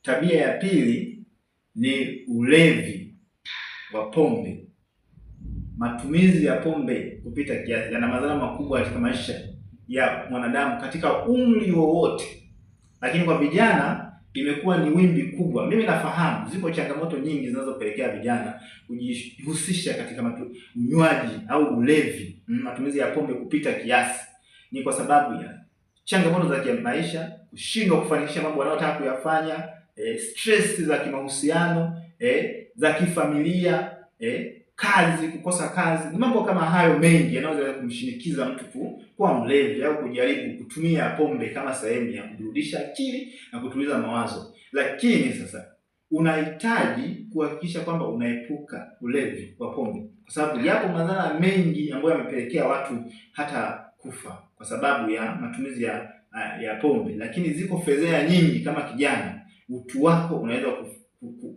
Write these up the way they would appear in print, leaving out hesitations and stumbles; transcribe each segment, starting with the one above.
Tabia ya pili ni ulevi wa pombe. Matumizi ya pombe kupita kiasi yana madhara makubwa katika maisha ya mwanadamu katika umri wowote, lakini kwa vijana imekuwa ni wimbi kubwa. Mimi nafahamu zipo changamoto nyingi zinazopelekea vijana kujihusisha katika unywaji au ulevi, matumizi ya pombe kupita kiasi. Ni kwa sababu ya changamoto za kimaisha, kushindwa kufanikisha mambo wanayotaka kuyafanya, stress za kimahusiano, za kifamilia, kazi, kukosa kazi. Ni mambo kama hayo mengi yanaweza kumshinikiza mtu kuwa mlevi au kujaribu kutumia pombe kama sehemu ya kuburudisha akili na kutuliza mawazo. Lakini sasa unahitaji kuhakikisha kwamba unaepuka ulevi wa pombe, kwa sababu yapo madhara mengi ambayo yamepelekea watu hata kufa kwa sababu ya matumizi ya pombe. Lakini ziko fedheha nyingi. Kama kijana, utu wako unaweza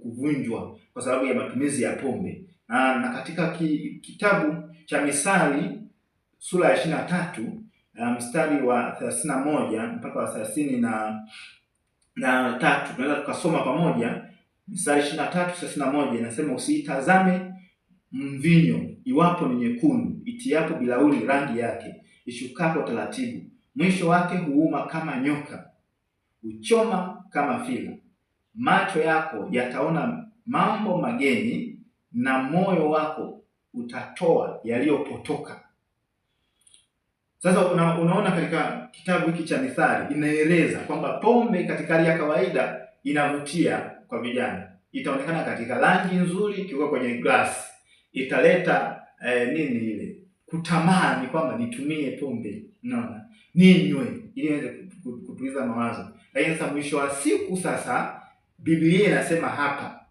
kuvunjwa kwa sababu ya matumizi ya pombe. Na katika kitabu cha Misali sura ya 23 mstari wa 31 mpaka wa 33 tunaweza tukasoma pamoja. Misali 23:31 inasema, usiitazame mvinyo iwapo ni nyekundu, itiapo bilauri rangi yake, ishukapo taratibu. Mwisho wake huuma kama nyoka, uchoma kama fila. Macho yako yataona mambo mageni, na moyo wako utatoa yaliyopotoka. Sasa unaona katika kitabu hiki cha Mithali inaeleza kwamba pombe katika hali ya kawaida inavutia kwa vijana. Itaonekana katika rangi nzuri ikiwa kwenye glasi. Italeta ile kutamani kwamba nitumie pombe, unaona, ninywe ili niweze kutuliza mawazo. Lakini sasa mwisho wa siku, sasa Biblia inasema hapa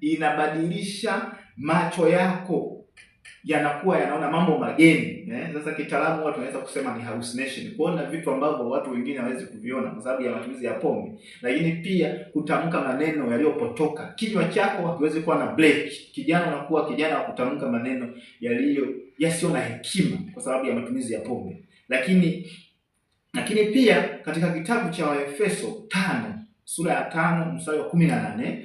inabadilisha macho yako, yanakuwa yanaona mambo mageni. Sasa kitaalamu watu wanaweza kusema ni hallucination, kuona vitu ambavyo watu wengine hawezi kuviona kwa sababu ya matumizi ya pombe. Lakini pia kutamka maneno yaliyopotoka. Kinywa chako hakiwezi kuwa na break. Kijana unakuwa kijana wa kutamka maneno yasiyo na hekima kwa sababu ya matumizi ya pombe. Lakini pia katika kitabu cha Waefeso 5 sura ya 5 mstari wa 18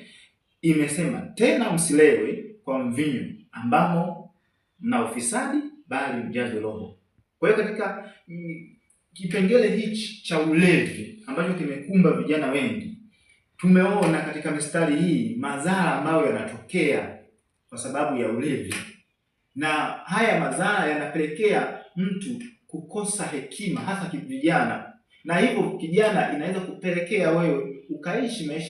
imesema, tena msilewe kwa mvinyo ambamo mna ufisadi, bali mjazwe Roho. Kwa hiyo katika kipengele hichi cha ulevi ambacho kimekumba vijana wengi, tumeona katika mistari hii madhara ambayo yanatokea kwa sababu ya ulevi, na haya madhara yanapelekea mtu kukosa hekima, hasa kijana, na hivyo kijana inaweza kupelekea wewe ukaishi maisha